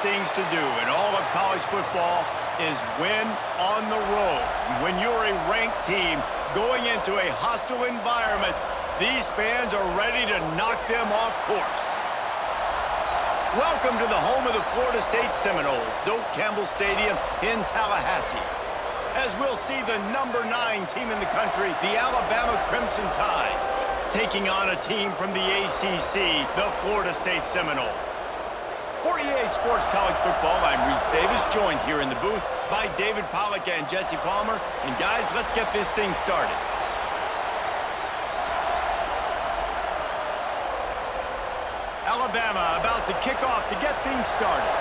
things to do in all of college football is win on the road. When you're a ranked team going into a hostile environment, these fans are ready to knock them off course. Welcome to the home of the Florida State Seminoles, Doak Campbell Stadium in Tallahassee, as we'll see the #9 team in the country, the Alabama Crimson Tide, taking on a team from the ACC, the Florida State Seminoles. For EA Sports College Football, I'm Reese Davis, joined here in the booth by David Pollack and Jesse Palmer. And guys, let's get this thing started. Alabama about to kick off to get things started.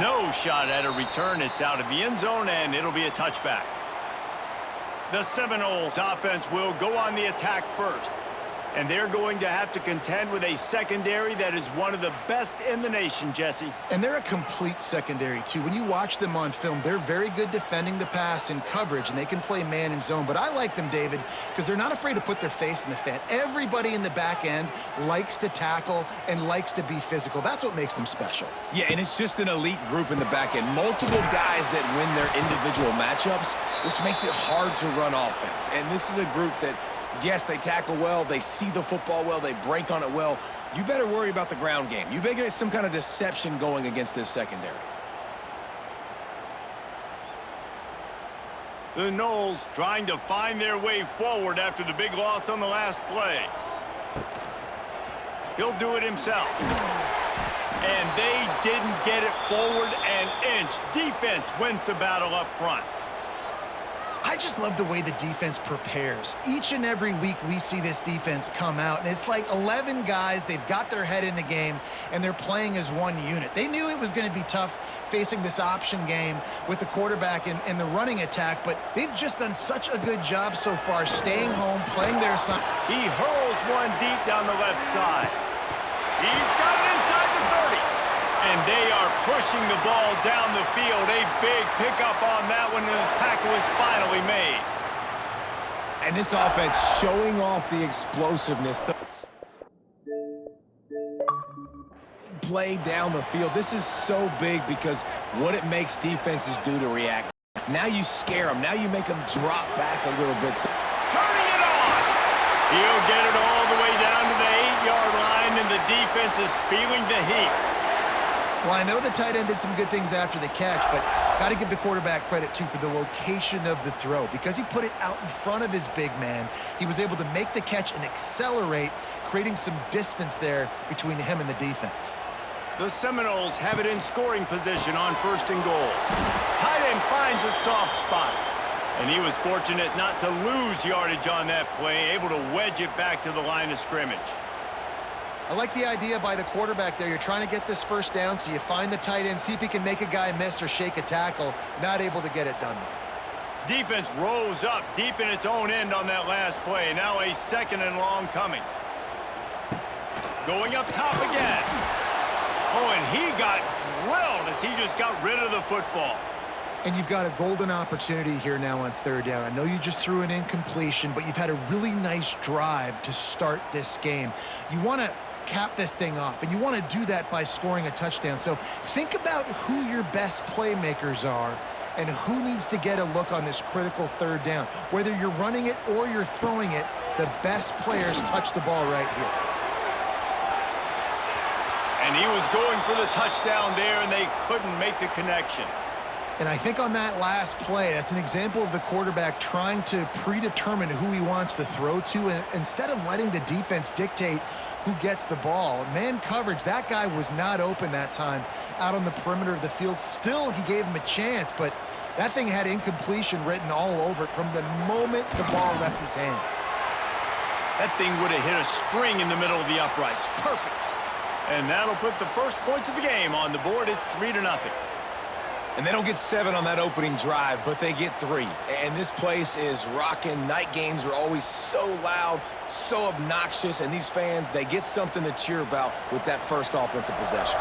No shot at a return. It's out of the end zone, and it'll be a touchback. The Seminoles offense will go on the attack first. And they're going to have to contend with a secondary that is one of the best in the nation, Jesse. And they're a complete secondary, too. When you watch them on film, they're very good defending the pass in coverage, and they can play man and zone. But I like them, David, because they're not afraid to put their face in the fan. Everybody in the back end likes to tackle and likes to be physical. That's what makes them special. Yeah, and it's just an elite group in the back end. Multiple guys that win their individual matchups, which makes it hard to run offense. And this is a group that, yes, they tackle well, they see the football well, they break on it well. You better worry about the ground game. You better get some kind of deception going against this secondary. The Noles trying to find their way forward after the big loss on the last play. He'll do it himself. And they didn't get it forward an inch. Defense wins the battle up front. I just love the way the defense prepares. Each and every week we see this defense come out, and it's like 11 guys. They've got their head in the game, and they're playing as one unit. They knew it was going to be tough facing this option game with the quarterback and the running attack, but they've just done such a good job so far staying home, playing their assignment. He hurls one deep down the left side. He's got it inside the 30. And they are pushing the ball down the field. A big pickup on that one, and the tackle is finally made. And this offense showing off the explosiveness. The play down the field. This is so big because what it makes defenses do to react. Now you scare them. Now you make them drop back a little bit. Turning it on. He'll get it all the way down to the 8-yard line, and the defense is feeling the heat. Well, I know the tight end did some good things after the catch, but got to give the quarterback credit, too, for the location of the throw. Because he put it out in front of his big man, he was able to make the catch and accelerate, creating some distance there between him and the defense. The Seminoles have it in scoring position on 1st and goal. Tight end finds a soft spot, and he was fortunate not to lose yardage on that play, able to wedge it back to the line of scrimmage. I like the idea by the quarterback there. You're trying to get this first down, so you find the tight end, see if he can make a guy miss or shake a tackle. Not able to get it done, though. Defense rose up deep in its own end on that last play. Now a 2nd and long coming. Going up top again. Oh, and he got drilled as he just got rid of the football. And you've got a golden opportunity here now on 3rd down. I know you just threw an incompletion, but you've had a really nice drive to start this game. You want to cap this thing off, and you want to do that by scoring a touchdown. So think about who your best playmakers are and who needs to get a look on this critical 3rd down. Whether you're running it or you're throwing it, the best players touch the ball right here. And he was going for the touchdown there, and they couldn't make the connection. And I think on that last play, that's an example of the quarterback trying to predetermine who he wants to throw to, and instead of letting the defense dictate who gets the ball. Man coverage, that guy was not open that time out on the perimeter of the field. Still, he gave him a chance, but that thing had incompletion written all over it from the moment the ball left his hand. That thing would have hit a string in the middle of the uprights. Perfect. And that'll put the first points of the game on the board. It's 3-0. And they don't get 7 on that opening drive, but they get 3. And this place is rocking. Night games are always so loud, so obnoxious, and these fans, they get something to cheer about with that first offensive possession.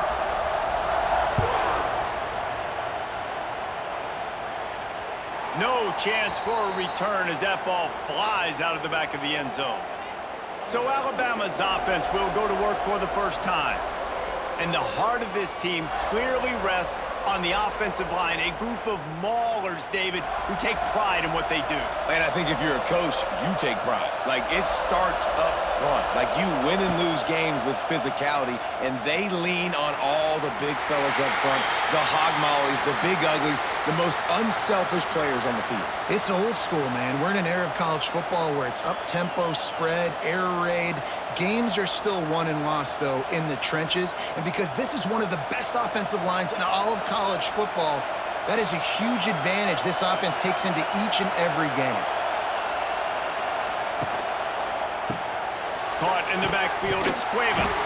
No chance for a return as that ball flies out of the back of the end zone. So Alabama's offense will go to work for the first time. And the heart of this team clearly rests on the offensive line, a group of maulers, David, who take pride in what they do. And I think if you're a coach, you take pride. Like, it starts up front. Like, you win and lose games with physicality, and they lean on all the big fellas up front, the hog mollies, the big uglies, the most unselfish players on the field. It's old school, man. We're in an era of college football where it's up-tempo, spread, air raid. Games are still won and lost, though, in the trenches. And because this is one of the best offensive lines in all of college football, that is a huge advantage this offense takes into each and every game. Caught in the backfield, it's Cuevas.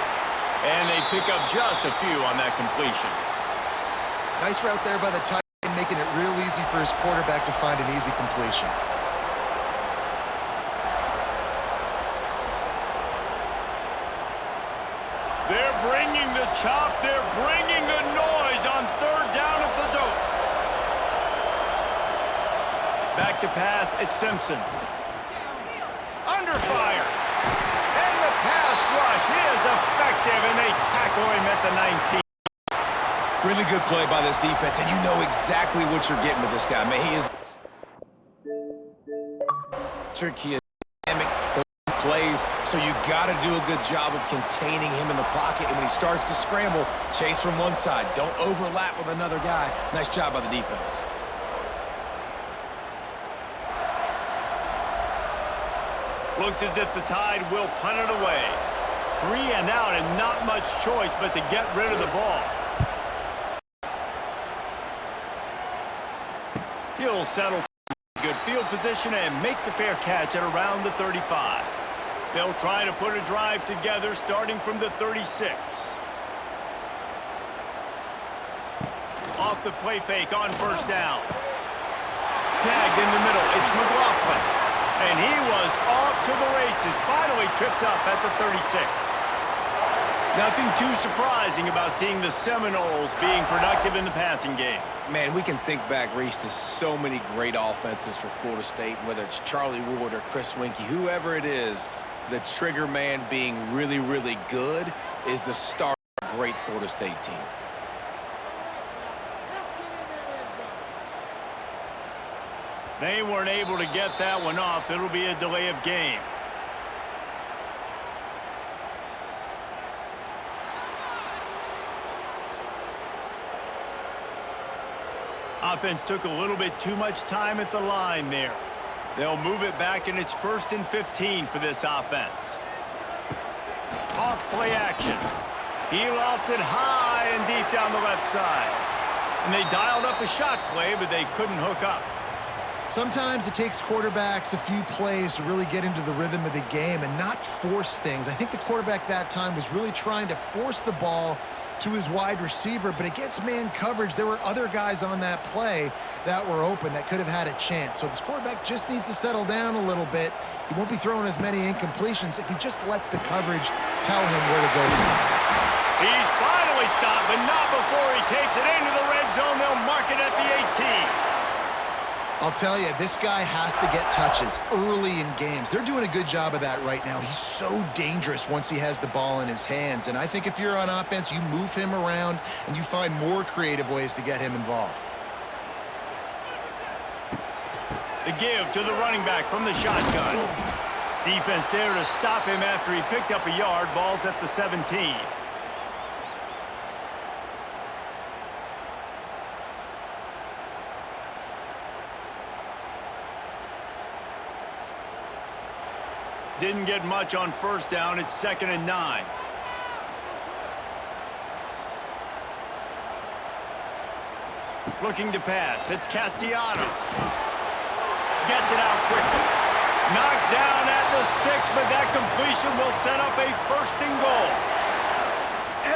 And they pick up just a few on that completion. Nice route there by the tight end, making it real easy for his quarterback to find an easy completion. They're bringing the chop. They're bringing the noise on third down at the dope. Back to pass, it's Simpson. Under fire. And the pass rush is effective, and they tackle him at the 19. Really good play by this defense, and you know exactly what you're getting with this guy. Man, he is tricky, dynamic, plays, so you got to do a good job of containing him in the pocket, and when he starts to scramble, chase from one side. Don't overlap with another guy. Nice job by the defense. Looks as if the Tide will punt it away. 3 and out, and not much choice but to get rid of the ball. He'll settle for good field position and make the fair catch at around the 35. They'll try to put a drive together starting from the 36. Off the play fake on first down. Snagged in the middle, it's McLaughlin. And he was off to the races, finally tripped up at the 36. Nothing too surprising about seeing the Seminoles being productive in the passing game. Man, we can think back, Reese, to so many great offenses for Florida State, whether it's Charlie Ward or Chris Winkie, whoever it is, the trigger man being really, really good is the star of a great Florida State team. They weren't able to get that one off. It'll be a delay of game. Offense took a little bit too much time at the line there. They'll move it back, and it's 1st and 15 for this offense. Off play action. He lost it high and deep down the left side. And they dialed up a shot play, but they couldn't hook up. Sometimes it takes quarterbacks a few plays to really get into the rhythm of the game and not force things. I think the quarterback that time was really trying to force the ball to his wide receiver, but against man coverage, there were other guys on that play that were open that could have had a chance. So this quarterback just needs to settle down a little bit. He won't be throwing as many incompletions if he just lets the coverage tell him where to go. He's finally stopped, but not before he takes it into the red zone. They'll mark it at the 18. I'll tell you, this guy has to get touches early in games. They're doing a good job of that right now. He's so dangerous once he has the ball in his hands. And I think if you're on offense, you move him around and you find more creative ways to get him involved. The give to the running back from the shotgun. Defense there to stop him after he picked up a yard. Ball's at the 17. Didn't get much on first down. It's 2nd and 9. Looking to pass. It's Castellanos. Gets it out quickly. Knocked down at the 6, but that completion will set up a 1st and goal.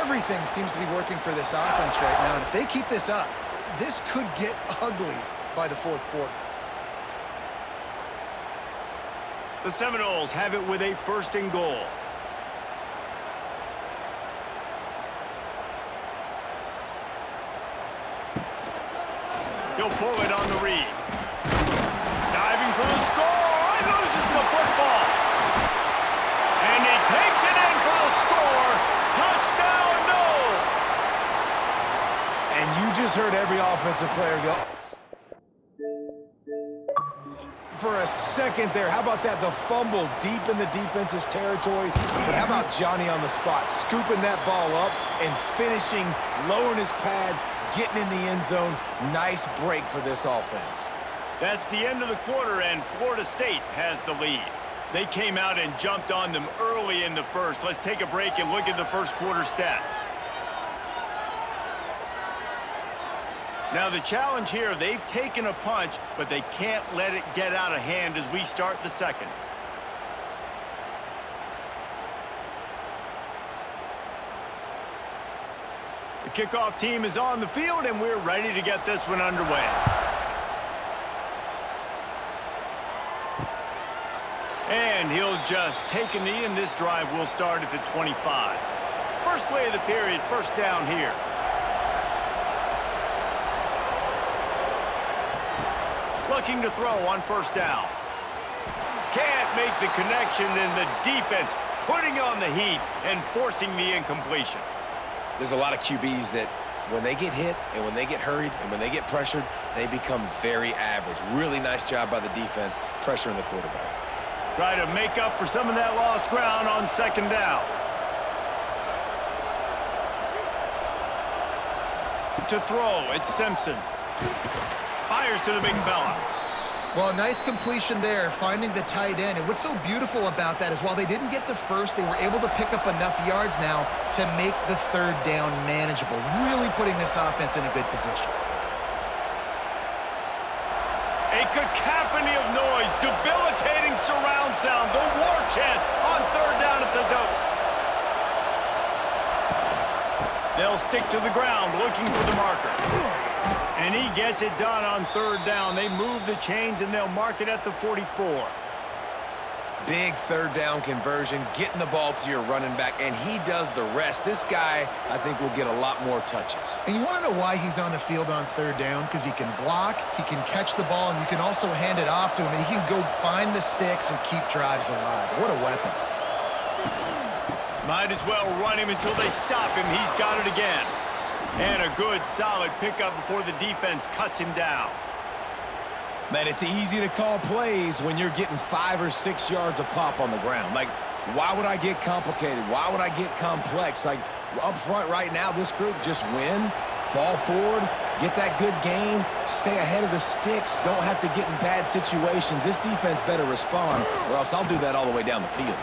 Everything seems to be working for this offense right now. And if they keep this up, this could get ugly by the 4th quarter. The Seminoles have it with a 1st and goal. He'll pull it on the read. Diving for the score. He loses the football. And just heard every offensive player go. For a second there, how about that? The fumble deep in the defense's territory. But how about Johnny on the spot, scooping that ball up and finishing, lowering his pads, getting in the end zone. Nice break for this offense. That's the end of the quarter, and Florida State has the lead. They came out and jumped on them early in the first. Let's take a break and look at the first quarter stats. Now the challenge here, they've taken a punch, but they can't let it get out of hand as we start the second. The kickoff team is on the field, and we're ready to get this one underway. And he'll just take a knee, and this drive will start at the 25. First play of the period, first down here. Looking to throw on first down. Can't make the connection, and the defense putting on the heat and forcing the incompletion. There's a lot of QBs that when they get hit and when they get hurried and when they get pressured, they become very average. Really nice job by the defense pressuring the quarterback. Try to make up for some of that lost ground on second down. To throw, it's Simpson. Fires to the big fella. Well, nice completion there, finding the tight end. And what's so beautiful about that is while they didn't get the first, they were able to pick up enough yards now to make the third down manageable, really putting this offense in a good position. A cacophony of noise, debilitating surround sound, the war chant on third down at the dope. They'll stick to the ground looking for the marker. And he gets it done on third down. They move the chains, and they'll mark it at the 44. Big third down conversion, getting the ball to your running back, and he does the rest. This guy, I think, will get a lot more touches. And you want to know why he's on the field on third down? Because he can block, he can catch the ball, and you can also hand it off to him, and he can go find the sticks and keep drives alive. What a weapon. Might as well run him until they stop him. He's got it again. And a good, solid pickup before the defense cuts him down. Man, it's easy to call plays when you're getting 5 or 6 yards a pop on the ground. Like, why would I get complicated? Why would I get complex? Like, up front right now, this group just win, fall forward, get that good game, stay ahead of the sticks, don't have to get in bad situations. This defense better respond, or else I'll do that all the way down the field.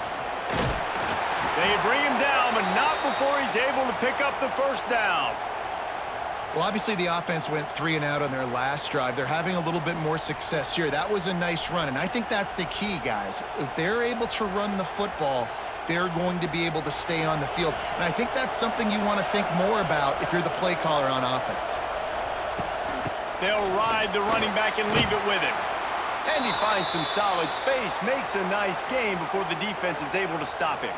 They bring him down, but not before he's able to pick up the first down. Well, obviously the offense went 3 and out on their last drive. They're having a little bit more success here. That was a nice run, and I think that's the key, guys. If they're able to run the football, they're going to be able to stay on the field. And I think that's something you want to think more about if you're the play caller on offense. They'll ride the running back and leave it with him. And he finds some solid space, makes a nice gain before the defense is able to stop him.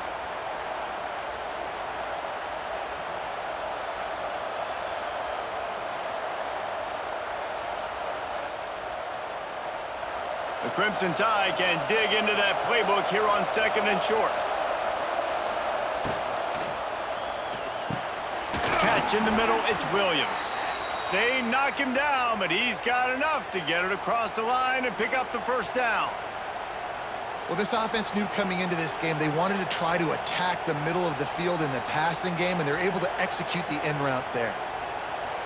The Crimson Tide can dig into that playbook here on second and short. Catch in the middle, it's Williams. They knock him down, but he's got enough to get it across the line and pick up the first down. Well, this offense knew coming into this game they wanted to try to attack the middle of the field in the passing game, and they're able to execute the in route there.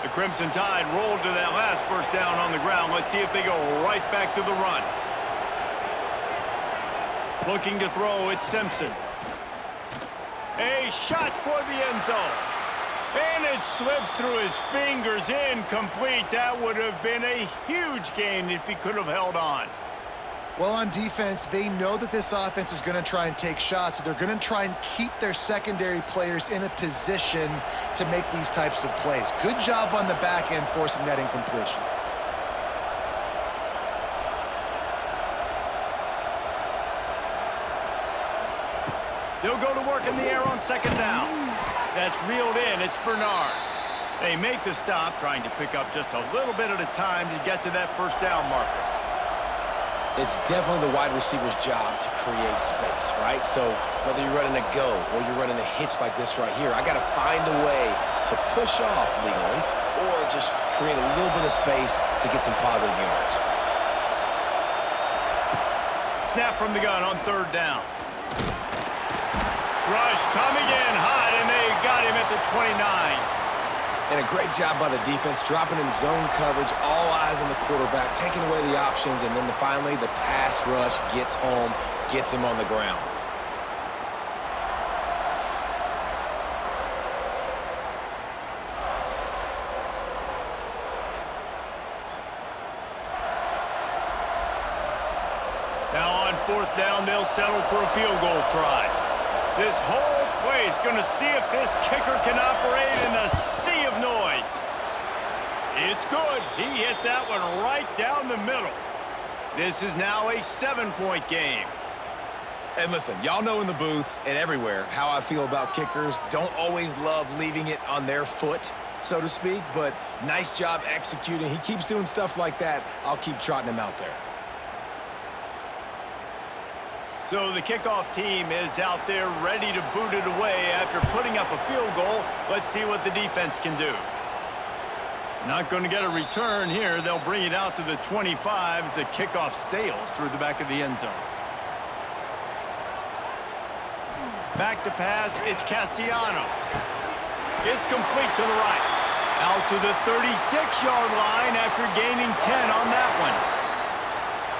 The Crimson Tide rolled to that last first down on the ground. Let's see if they go right back to the run. Looking to throw, it's Simpson. A shot toward the end zone. And it slips through his fingers, incomplete. That would have been a huge gain if he could have held on. Well, on defense, they know that this offense is going to try and take shots, so they're going to try and keep their secondary players in a position to make these types of plays. Good job on the back end forcing that incompletion. They'll go to work in the air on second down. That's reeled in. It's Bernard. They make the stop, trying to pick up just a little bit at a time to get to that first down marker. It's definitely the wide receiver's job to create space, right? So whether you're running a go or you're running a hitch like this right here, I got to find a way to push off legally or just create a little bit of space to get some positive yards. Snap from the gun on third down. Rush coming in hot, and they got him at the 29. And a great job by the defense, dropping in zone coverage, all eyes on the quarterback, taking away the options, and then finally the pass rush gets home, gets him on the ground. Now on fourth down, they'll settle for a field goal try. This whole place going to see if this kicker can operate in a sea of noise. It's good. He hit that one right down the middle. This is now a 7-point game. And listen, y'all know in the booth and everywhere how I feel about kickers. Don't always love leaving it on their foot, so to speak, but nice job executing. He keeps doing stuff like that. I'll keep trotting him out there. So the kickoff team is out there ready to boot it away after putting up a field goal. Let's see what the defense can do. Not going to get a return here. They'll bring it out to the 25 as the kickoff sails through the back of the end zone. Back to pass, it's Castellanos. It's complete to the right. Out to the 36-yard line after gaining 10 on that one.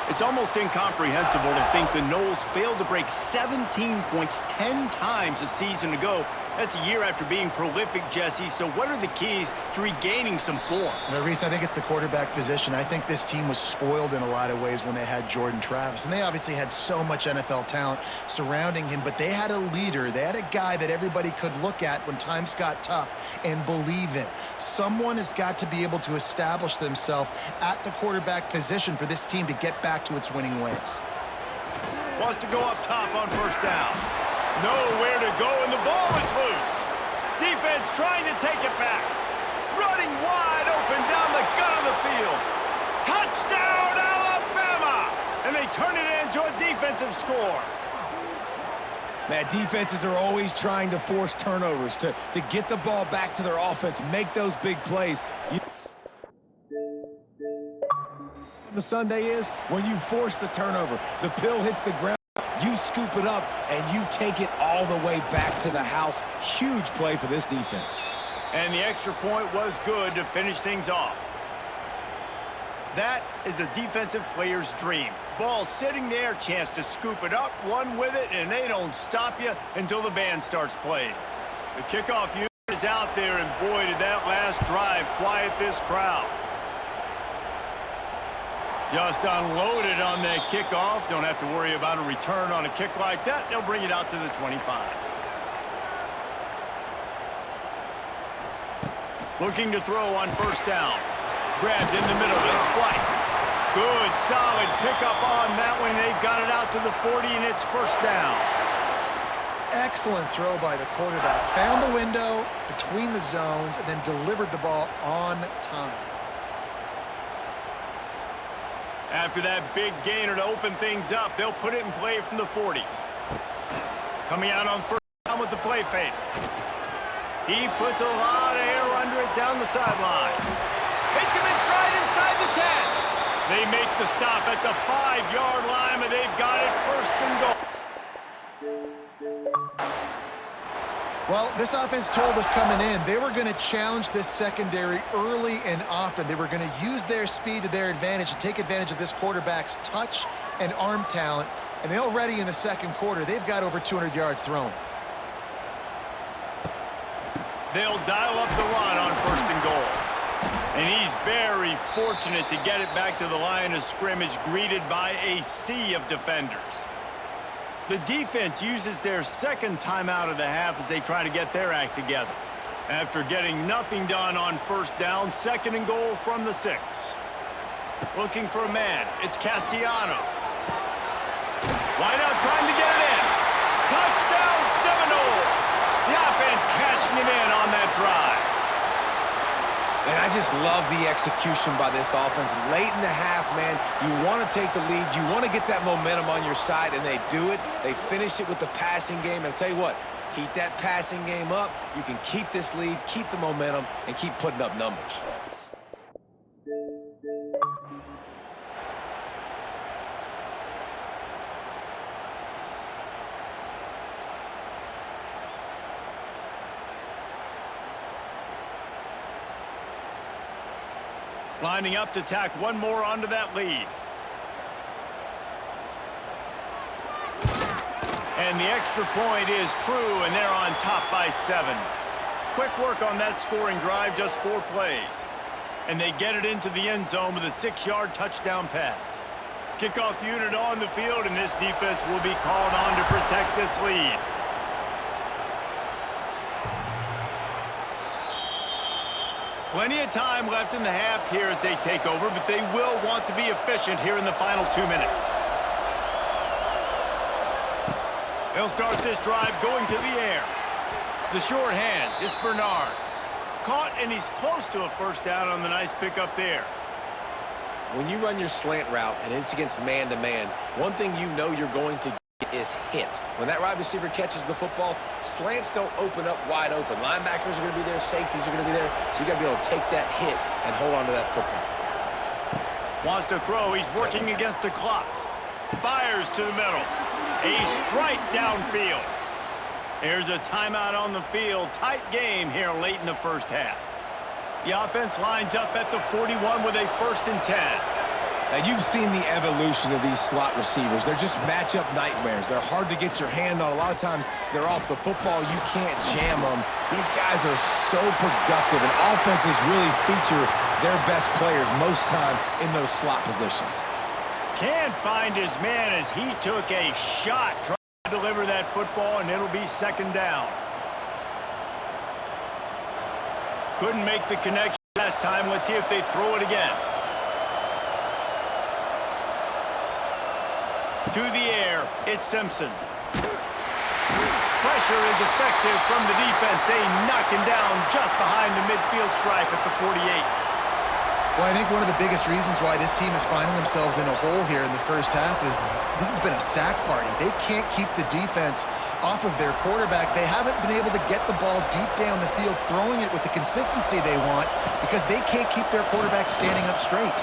It's almost incomprehensible to think the Noles failed to break 17 points 10 times a season ago. That's a year after being prolific, Jesse. So what are the keys to regaining some form? Well, Reese, I think it's the quarterback position. I think this team was spoiled in a lot of ways when they had Jordan Travis. And they obviously had so much NFL talent surrounding him, but they had a leader. They had a guy that everybody could look at when times got tough and believe in. Someone has got to be able to establish themselves at the quarterback position for this team to get back to its winning ways. Wants to go up top on first down. Nowhere to go, and the ball is loose. Defense trying to take it back. Running wide open down the gut of the field. Touchdown, Alabama! And they turn it into a defensive score. Man, defenses are always trying to force turnovers to get the ball back to their offense, make those big plays. The Sunday is when you force the turnover. The pill hits the ground. You scoop it up, and you take it all the way back to the house. Huge play for this defense. And the extra point was good to finish things off. That is a defensive player's dream. Ball sitting there, chance to scoop it up, run with it, and they don't stop you until the band starts playing. The kickoff unit is out there, and boy, did that last drive quiet this crowd. Just unloaded on that kickoff. Don't have to worry about a return on a kick like that. They'll bring it out to the 25. Looking to throw on first down. Grabbed in the middle. It's Blight. Good, solid pickup on that one. They've got it out to the 40, and it's first down. Excellent throw by the quarterback. Found the window between the zones and then delivered the ball on time. After that big gainer to open things up, they'll put it in play from the 40. Coming out on first down with the play fake. He puts a lot of air under it down the sideline. Hits him in stride inside the 10. They make the stop at the 5-yard line, and they've got it first and goal. Well, this offense told us coming in they were going to challenge this secondary early and often. They were going to use their speed to their advantage and take advantage of this quarterback's touch and arm talent. And already in the second quarter, they've got over 200 yards thrown. They'll dial up the run on first and goal. And he's very fortunate to get it back to the line of scrimmage, greeted by a sea of defenders. The defense uses their second timeout of the half as they try to get their act together. After getting nothing done on first down, second and goal from the 6. Looking for a man. It's Castellanos. Wide out trying to get it in. Touchdown Seminoles. The offense cashing it in on that drive. And I just love the execution by this offense. Late in the half, man, you want to take the lead. You want to get that momentum on your side, and they do it. They finish it with the passing game. And I'll tell you what, Keep that passing game up. You can keep this lead, keep the momentum, and keep putting up numbers. Lining up to tack one more onto that lead. And the extra point is true, and they're on top by 7. Quick work on that scoring drive, just 4 plays. And they get it into the end zone with a 6-yard touchdown pass. Kickoff unit on the field, and this defense will be called on to protect this lead. Plenty of time left in the half here as they take over, but they will want to be efficient here in the final 2 minutes. They'll start this drive going to the air. The short hands, it's Bernard. Caught, and he's close to a first down on the nice pickup there. When you run your slant route and it's against man-to-man, one thing you know you're going to get is hit. When that wide receiver catches the football, slants don't open up wide open. Linebackers are going to be there, safeties are going to be there, so you got to be able to take that hit and hold on to that football. Wants to throw, he's working against the clock. Fires to the middle. A strike downfield. There's a timeout on the field. Tight game here late in the first half. The offense lines up at the 41 with a 1st and 10. Now, you've seen the evolution of these slot receivers. They're just matchup nightmares. They're hard to get your hand on. A lot of times, they're off the football. You can't jam them. These guys are so productive, and offenses really feature their best players most time in those slot positions. Can't find his man as he took a shot trying to deliver that football, and it'll be 2nd down. Couldn't make the connection last time. Let's see if they throw it again. To the air, it's Simpson. Pressure is effective from the defense. They knock him down just behind the midfield stripe at the 48. Well, I think one of the biggest reasons why this team is finding themselves in a hole here in the first half is this has been a sack party. They can't keep the defense off of their quarterback. They haven't been able to get the ball deep down the field, throwing it with the consistency they want because they can't keep their quarterback standing up straight.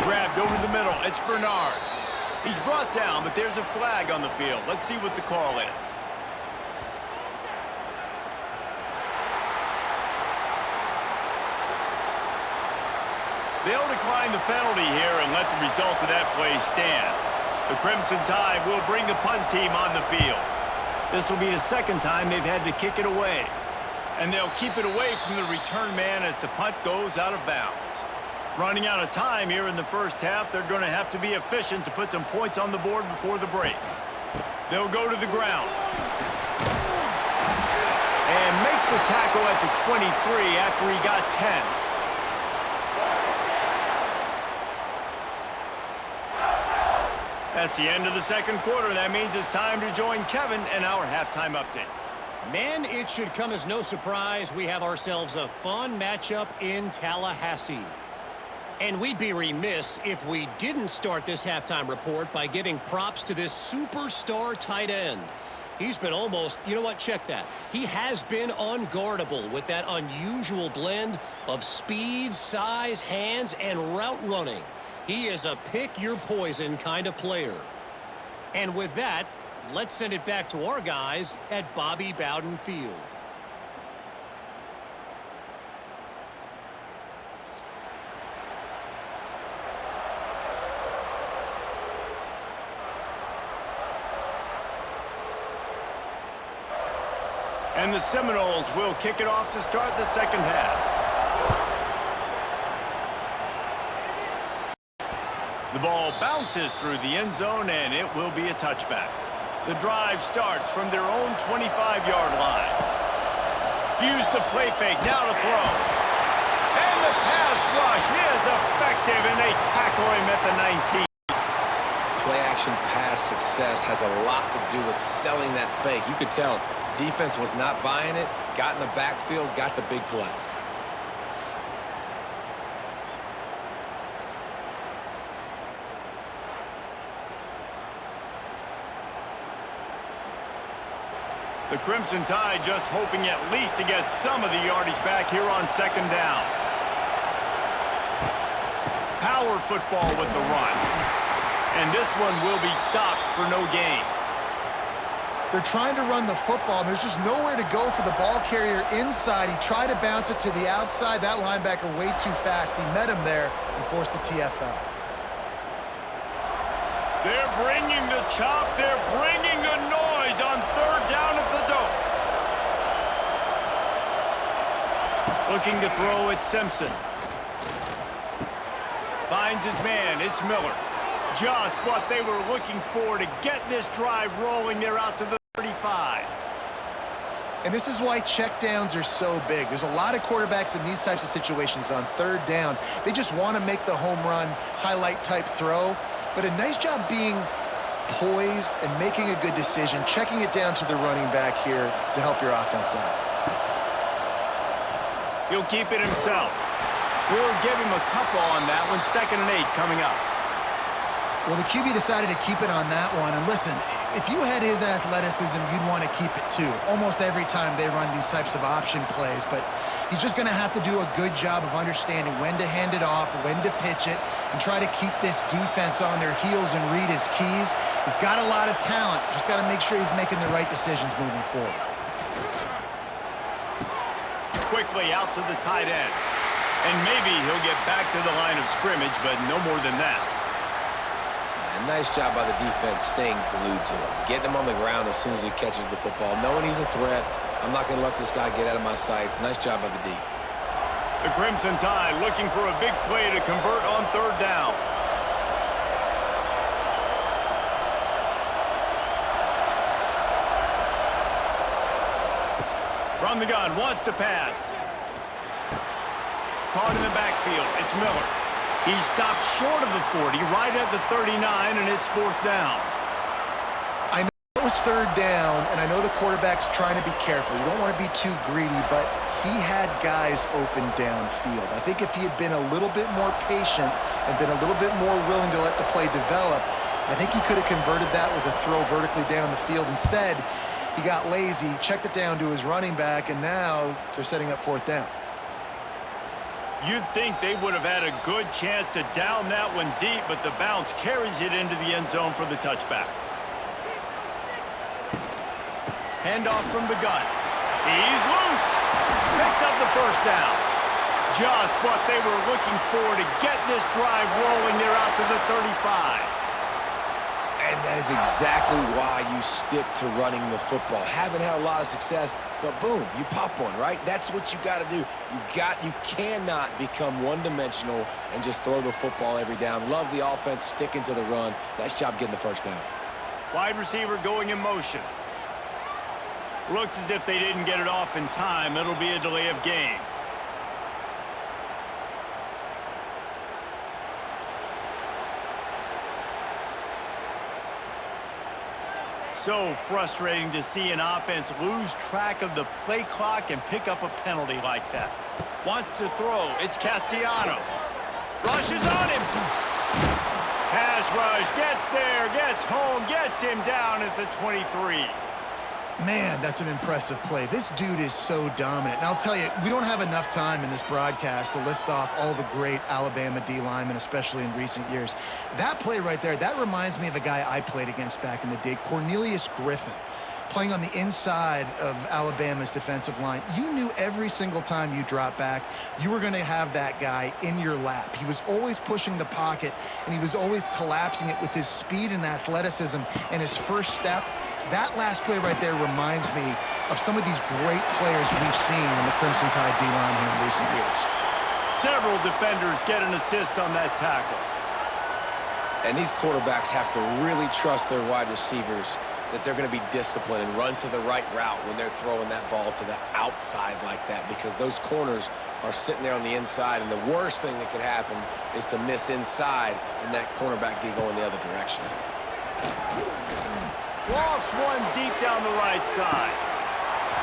Grabbed over the middle. It's Bernard. He's brought down, but there's a flag on the field. Let's see what the call is. They'll decline the penalty here and let the result of that play stand. The Crimson Tide will bring the punt team on the field. This will be the 2nd time they've had to kick it away. And they'll keep it away from the return man as the punt goes out of bounds. Running out of time here in the first half, they're going to have to be efficient to put some points on the board before the break. They'll go to the ground. And makes the tackle at the 23 after he got 10. That's the end of the 2nd quarter. That means it's time to join Kevin in our halftime update. Men, it should come as no surprise we have ourselves a fun matchup in Tallahassee. And we'd be remiss if we didn't start this halftime report by giving props to this superstar tight end. He's been almost, you know what, check that. He has been unguardable with that unusual blend of speed, size, hands, and route running. He is a pick-your-poison kind of player. And with that, let's send it back to our guys at Bobby Bowden Field. And the Seminoles will kick it off to start the 2nd half. The ball bounces through the end zone, and it will be a touchback. The drive starts from their own 25-yard line. Use the play fake, now to throw. And the pass rush is effective, and they tackle him at the 19. Play-action pass success has a lot to do with selling that fake. You could tell defense was not buying it, got in the backfield, got the big play. The Crimson Tide just hoping at least to get some of the yardage back here on second down. Power football with the run. And this one will be stopped for no gain. They're trying to run the football, and there's just nowhere to go for the ball carrier inside. He tried to bounce it to the outside. That linebacker way too fast. He met him there and forced the TFL. They're bringing the chop. They're bringing the noise on third down at the dope. Looking to throw at Simpson. Finds his man. It's Miller. Just what they were looking for to get this drive rolling. They're out to the 35. And this is why checkdowns are so big. There's a lot of quarterbacks in these types of situations on third down. They just want to make the home run, highlight type throw. But a nice job being poised and making a good decision, checking it down to the running back here to help your offense out. He'll keep it himself. We'll give him a couple on that one. 2nd and 8 coming up. Well, the QB decided to keep it on that one. And listen, if you had his athleticism, you'd want to keep it too. Almost every time they run these types of option plays. But he's just going to have to do a good job of understanding when to hand it off, when to pitch it, and try to keep this defense on their heels and read his keys. He's got a lot of talent. Just got to make sure he's making the right decisions moving forward. Quickly out to the tight end. And maybe he'll get back to the line of scrimmage, but no more than that. Nice job by the defense staying glued to him, getting him on the ground as soon as he catches the football, knowing he's a threat. I'm not going to let this guy get out of my sights. Nice job by the D. The Crimson Tide looking for a big play to convert on third down. From the gun, wants to pass. Caught in the backfield. It's Miller. He stopped short of the 40, right at the 39, and it's 4th down. I know it was third down, and I know the quarterback's trying to be careful. You don't want to be too greedy, but he had guys open downfield. I think if he had been a little bit more patient and been a little bit more willing to let the play develop, I think he could have converted that with a throw vertically down the field. Instead, he got lazy, checked it down to his running back, and now they're setting up 4th down. You'd think they would have had a good chance to down that one deep, but the bounce carries it into the end zone for the touchback. Handoff from the gun. He's loose. Picks up the 1st down. Just what they were looking for to get this drive rolling. They're out to the 35. And that is exactly why you stick to running the football. Haven't had a lot of success, but boom, you pop one, right? That's what you got to do. You cannot become one-dimensional and just throw the football every down. Love the offense sticking to the run. Nice job getting the 1st down. Wide receiver going in motion. Looks as if they didn't get it off in time. It'll be a delay of game. So frustrating to see an offense lose track of the play clock and pick up a penalty like that. Wants to throw. It's Castellanos. Rushes on him. Pass rush. Gets there. Gets home. Gets him down at the 23. Man, that's an impressive play. This dude is so dominant. And I'll tell you, we don't have enough time in this broadcast to list off all the great Alabama D linemen, especially in recent years. That play right there, that reminds me of a guy I played against back in the day, Cornelius Griffin, playing on the inside of Alabama's defensive line. You knew every single time you dropped back, you were going to have that guy in your lap. He was always pushing the pocket, and he was always collapsing it with his speed and athleticism and his first step. That last play right there reminds me of some of these great players we've seen in the Crimson Tide D-line here in recent years. Several defenders get an assist on that tackle. And these quarterbacks have to really trust their wide receivers that they're going to be disciplined and run to the right route when they're throwing that ball to the outside like that, because those corners are sitting there on the inside, and the worst thing that could happen is to miss inside and that cornerback get going the other direction. Lofts one deep down the right side.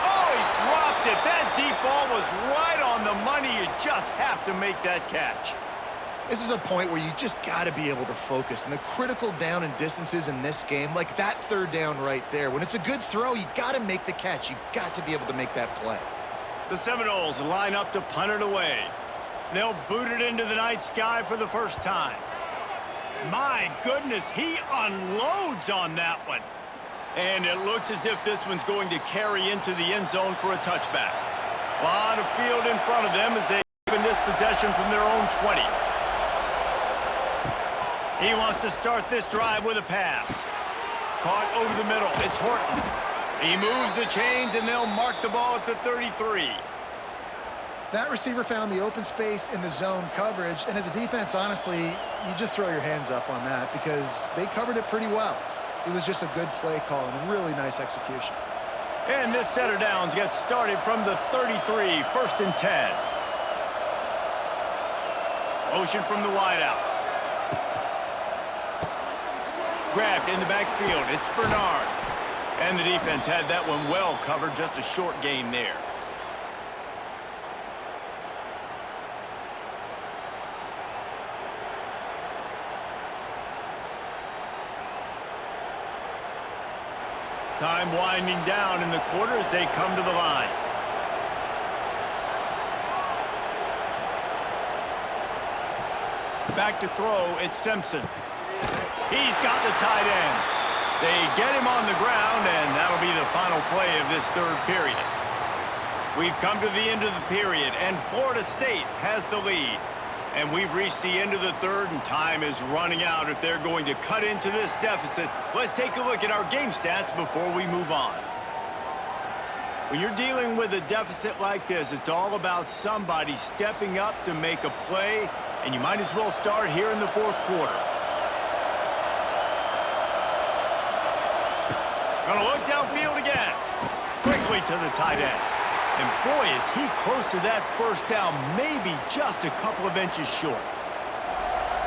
Oh, he dropped it. That deep ball was right on the money. You just have to make that catch. This is a point where you just got to be able to focus. And the critical down and distances in this game, like that third down right there, when it's a good throw, you got to make the catch. You got to be able to make that play. The Seminoles line up to punt it away. They'll boot it into the night sky for the first time. My goodness, he unloads on that one. And it looks as if this one's going to carry into the end zone for a touchback. A lot of field in front of them as they win this possession from their own 20. He wants to start this drive with a pass. Caught over the middle. It's Horton. He moves the chains, and they'll mark the ball at the 33. That receiver found the open space in the zone coverage, and as a defense, honestly, you just throw your hands up on that because they covered it pretty well. It was just a good play call and really nice execution. And this set of downs gets started from the 33, 1st and 10. Motion from the wideout. Grabbed in the backfield. It's Bernard. And the defense had that one well covered. Just a short gain there. Time winding down in the quarter as they come to the line. Back to throw, it's Simpson. He's got the tight end. They get him on the ground, and that'll be the final play of this third period. We've come to the end of the period, and Florida State has the lead. And we've reached the end of the third, and time is running out if they're going to cut into this deficit. Let's take a look at our game stats before we move on. When you're dealing with a deficit like this, it's all about somebody stepping up to make a play, and you might as well start here in the fourth quarter. Gonna look downfield again. Quickly to the tight end. And boy, is he close to that first down, maybe just a couple of inches short.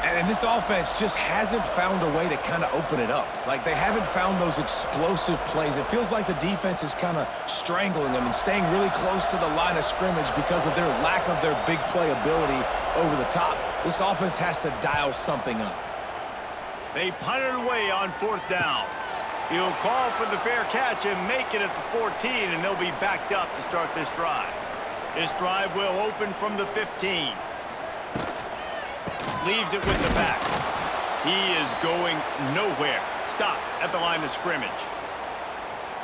And this offense just hasn't found a way to kind of open it up. Like, they haven't found those explosive plays. It feels like the defense is kind of strangling them and staying really close to the line of scrimmage because of their lack of their big play ability over the top. This offense has to dial something up. They punt it away on 4th down. He'll call for the fair catch and make it at the 14, and they'll be backed up to start this drive. This drive will open from the 15. Leaves it with the back. He is going nowhere. Stop at the line of scrimmage.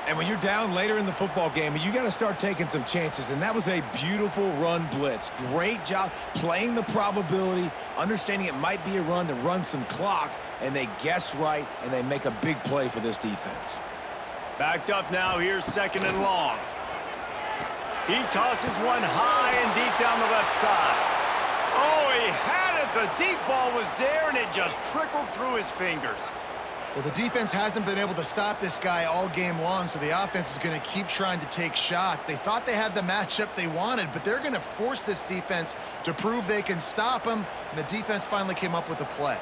And when you're down later in the football game, you got to start taking some chances, and that was a beautiful run blitz. Great job playing the probability, understanding it might be a run to run some clock, and they guess right, and they make a big play for this defense. Backed up now. Here's 2nd and long. He tosses one high and deep down the left side. Oh, he had it. The deep ball was there, and it just trickled through his fingers. Well, the defense hasn't been able to stop this guy all game long, so the offense is going to keep trying to take shots. They thought they had the matchup they wanted, but they're going to force this defense to prove they can stop him, and the defense finally came up with a play.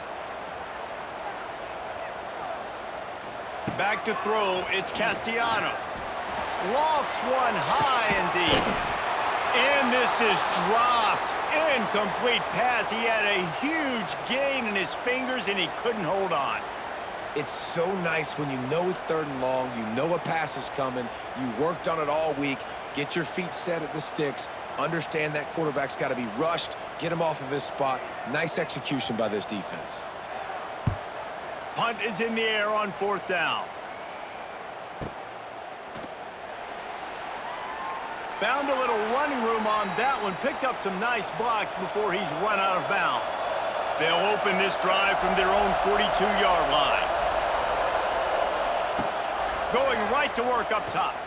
Back to throw, it's Castellanos. Lofts one high and deep. And this is dropped. Incomplete pass. He had a huge gain in his fingers, and he couldn't hold on. It's so nice when you know it's 3rd and long, you know a pass is coming, you worked on it all week, get your feet set at the sticks, understand that quarterback's got to be rushed, get him off of his spot. Nice execution by this defense. Punt is in the air on 4th down. Found a little running room on that one, picked up some nice blocks before he's run out of bounds. They'll open this drive from their own 42-yard line. Going right to work up top.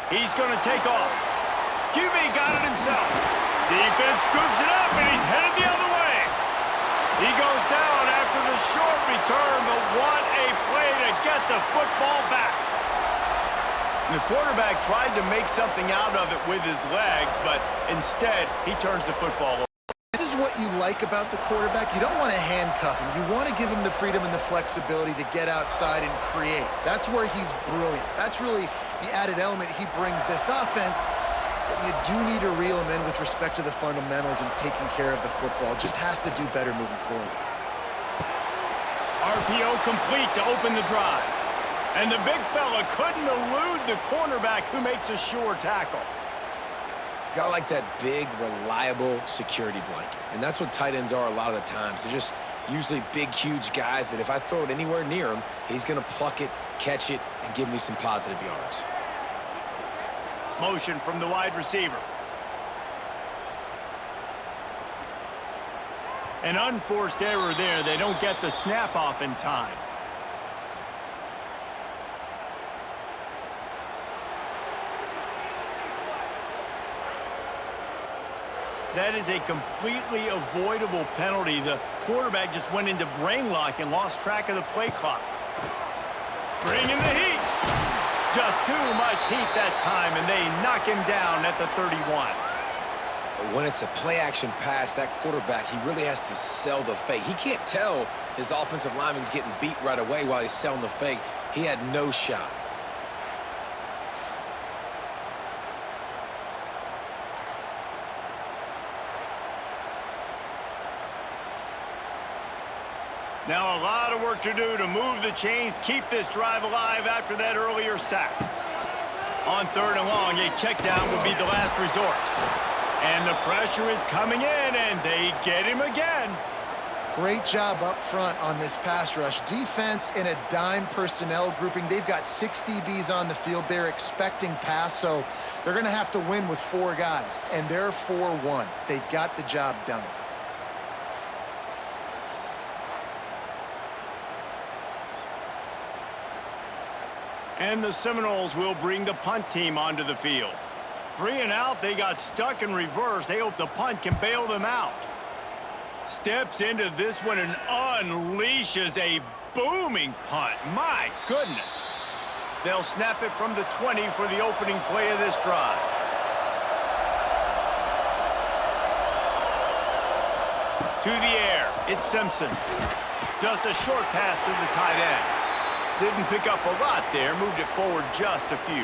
He's going to take off. QB got it himself. Defense scoops it up, and he's headed the other way. He goes down after the short return, but what a play to get the football back. And the quarterback tried to make something out of it with his legs, but instead, he turns the football over. This is what you like about the quarterback. You don't want to handcuff him. You want to give him the freedom and the flexibility to get outside and create. That's where he's brilliant. That's really the added element he brings this offense. but you do need to reel him in with respect to the fundamentals and taking care of the football. Just has to do better moving forward. RPO complete to open the drive. And the big fella couldn't elude the cornerback who makes a sure tackle. Got like that big, reliable security blanket. And that's what tight ends are a lot of the times. They're just usually big, huge guys that if I throw it anywhere near him, he's going to pluck it, catch it, and give me some positive yards. Motion from the wide receiver. An unforced error there. They don't get the snap off in time. That is a completely avoidable penalty. The quarterback just went into brain lock and lost track of the play clock. Bringing the heat. Just too much heat that time, and they knock him down at the 31. But when it's a play-action pass, that quarterback, he really has to sell the fake. He can't tell his offensive lineman's getting beat right away while he's selling the fake. He had no shot. Now a lot of work to do to move the chains, keep this drive alive after that earlier sack. On 3rd and long, a check down will be the last resort. And the pressure is coming in, and they get him again. Great job up front on this pass rush. Defense in a dime personnel grouping. They've got 6 DBs on the field. They're expecting pass, so they're going to have to win with 4 guys. And they're 4-1. They got the job done. And the Seminoles will bring the punt team onto the field. 3 and out, they got stuck in reverse. They hope the punt can bail them out. Steps into this one and unleashes a booming punt. My goodness. They'll snap it from the 20 for the opening play of this drive. To the air, it's Simpson. Just a short pass to the tight end. Didn't pick up a lot there, moved it forward just a few.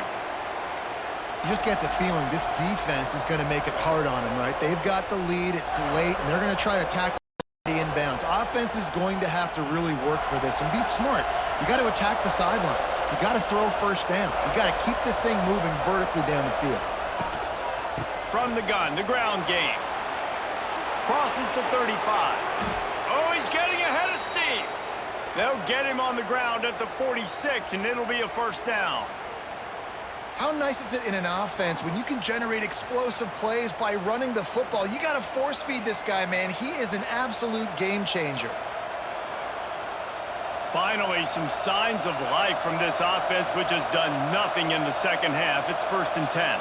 You just get the feeling this defense is going to make it hard on them, right? They've got the lead, it's late, and they're going to try to tackle the inbounds. Offense is going to have to really work for this and be smart. You got to attack the sidelines. You got to throw first downs. You got to keep this thing moving vertically down the field. From the gun, the ground game. Crosses to 35. Oh, he's getting ahead of steam. They'll get him on the ground at the 46, and it'll be a first down. How nice is it in an offense when you can generate explosive plays by running the football? You got to force feed this guy, man. He is an absolute game changer. Finally, some signs of life from this offense, which has done nothing in the second half. It's 1st and 10.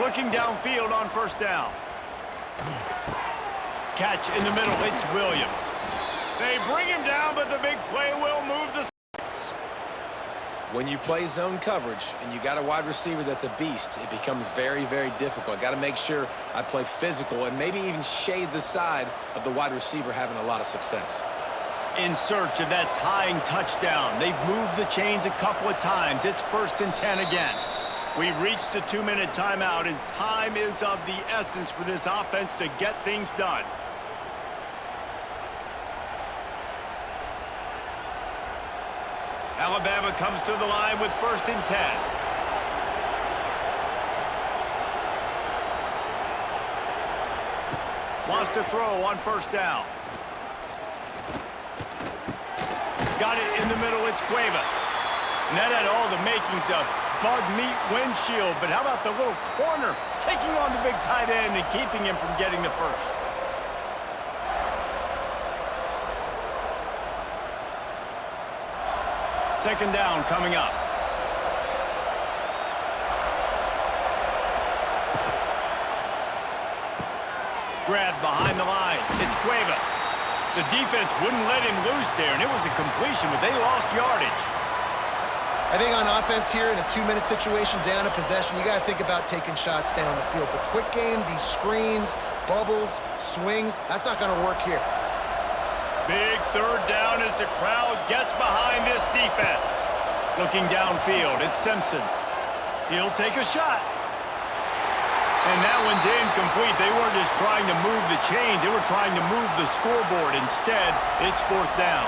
Looking downfield on first down. Catch in the middle, it's Williams. They bring him down, but the big play will move the sticks. When you play zone coverage and you got a wide receiver that's a beast, it becomes very, very difficult. Got to make sure I play physical and maybe even shade the side of the wide receiver having a lot of success. In search of that tying touchdown. They've moved the chains a couple of times. It's 1st and 10 again. We've reached the 2-minute timeout, and time is of the essence for this offense to get things done. Alabama comes to the line with 1st and 10. Wants to throw on first down. Got it in the middle, it's Cuevas. And that had all the makings of bug meat windshield, but how about the little corner taking on the big tight end and keeping him from getting the first? Second down coming up. Grab behind the line. It's Cuevas. The defense wouldn't let him loose there, and it was a completion, but they lost yardage. I think on offense here in a 2-minute situation, down a possession, you got to think about taking shots down the field. The quick game, these screens, bubbles, swings, that's not going to work here. Big third down as the crowd gets behind this defense. Looking downfield, it's Simpson. He'll take a shot. And that one's incomplete. They weren't just trying to move the chains. They were trying to move the scoreboard. Instead, it's 4th down.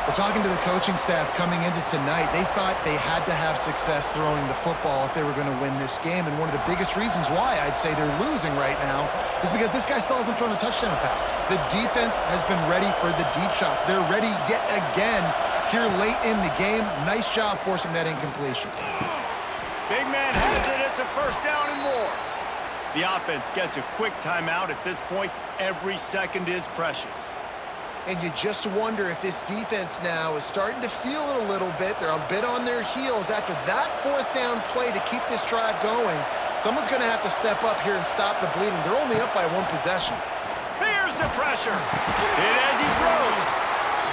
We're talking to the coaching staff coming into tonight. They thought they had to have success throwing the football if they were going to win this game. And one of the biggest reasons why I'd say they're losing right now is because this guy still hasn't thrown a touchdown pass. The defense has been ready for the deep shots. They're ready yet again here late in the game. Nice job forcing that incompletion. Big man has it. It's a 1st down and more. The offense gets a quick timeout. At this point, every second is precious. And you just wonder if this defense now is starting to feel it a little bit. They're a bit on their heels after that 4th down play to keep this drive going. Someone's going to have to step up here and stop the bleeding. They're only up by 1 possession. Here's the pressure. Hit as he throws.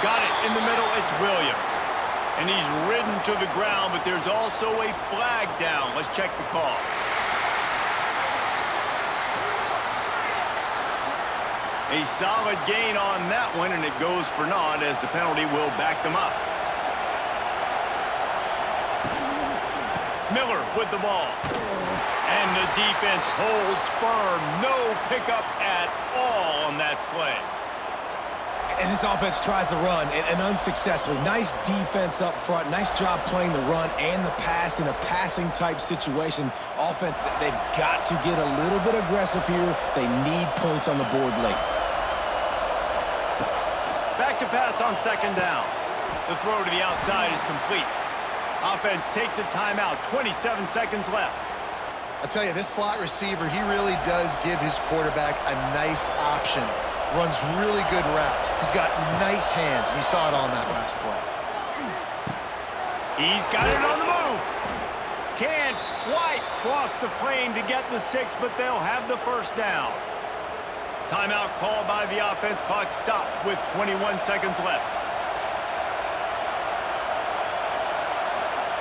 Got it in the middle. It's Williams. And he's ridden to the ground, but there's also a flag down. Let's check the call. A solid gain on that one, and it goes for naught as the penalty will back them up. Miller with the ball. And the defense holds firm. No pickup at all on that play. And this offense tries to run, and unsuccessfully. Nice defense up front. Nice job playing the run and the pass in a passing-type situation. Offense, they've got to get a little bit aggressive here. They need points on the board late. Back to pass on 2nd down. The throw to the outside is complete. Offense takes a timeout. 27 seconds left. I'll tell you, this slot receiver, he really does give his quarterback a nice option. Runs really good routes. He's got nice hands, and you saw it on that last play. He's got it on the move. Can't quite cross the plane to get the 6, but they'll have the 1st down. Timeout called by the offense. Clock stopped with 21 seconds left.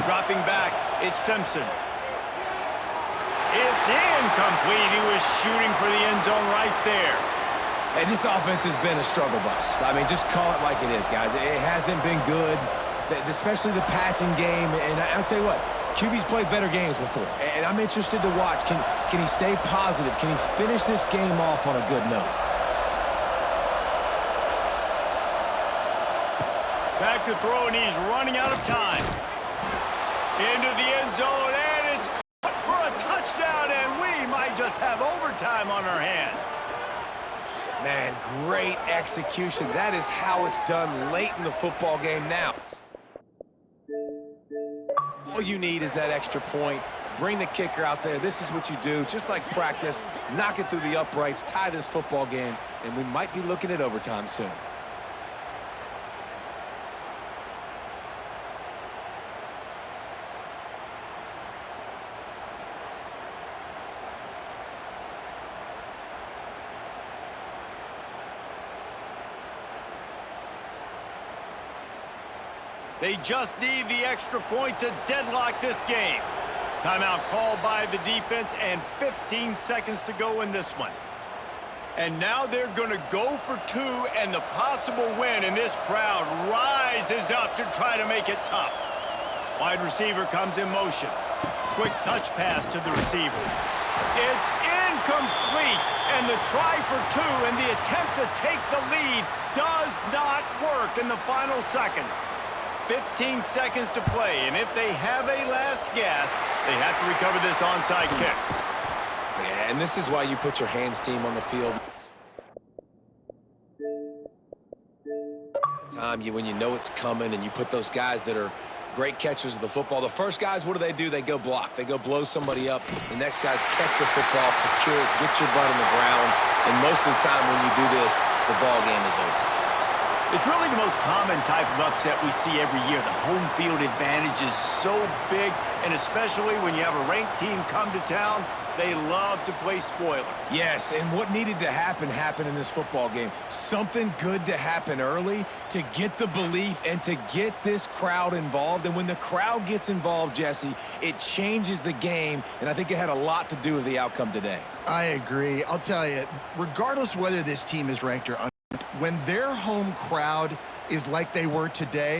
Dropping back, it's Simpson. It's incomplete. He was shooting for the end zone right there. And this offense has been a struggle bus. I mean, just call it like it is, guys. It hasn't been good, especially the passing game. And I'll tell you what, QB's played better games before. And I'm interested to watch. Can he stay positive? Can he finish this game off on a good note? Back to throw, and he's running out of time. Into the end zone, and it's caught for a touchdown, and we might just have overtime on our hands. Man, great execution. That is how it's done late in the football game now. All you need is that extra point. Bring the kicker out there. This is what you do. Just like practice, knock it through the uprights, tie this football game, and we might be looking at overtime soon. They just need the extra point to deadlock this game. Timeout called by the defense and 15 seconds to go in this one. And now they're going to go for 2 and the possible win, and this crowd rises up to try to make it tough. Wide receiver comes in motion. Quick touch pass to the receiver. It's incomplete, and the try for 2 and the attempt to take the lead does not work in the final seconds. 15 seconds to play, and if they have a last gasp, they have to recover this onside kick. Yeah, and this is why you put your hands team on the field. When you know it's coming, and you put those guys that are great catchers of the football. The first guys, what do? They go block. They go blow somebody up. The next guys catch the football, secure it, get your butt on the ground, and most of the time when you do this, the ball game is over. It's really the most common type of upset we see every year. The home field advantage is so big, and especially when you have a ranked team come to town, they love to play spoiler. Yes, and what needed to happen happened in this football game. Something good to happen early to get the belief and to get this crowd involved. And when the crowd gets involved, Jesse, it changes the game, and I think it had a lot to do with the outcome today. I agree. I'll tell you, regardless whether this team is ranked or unranked, when their home crowd is like they were today,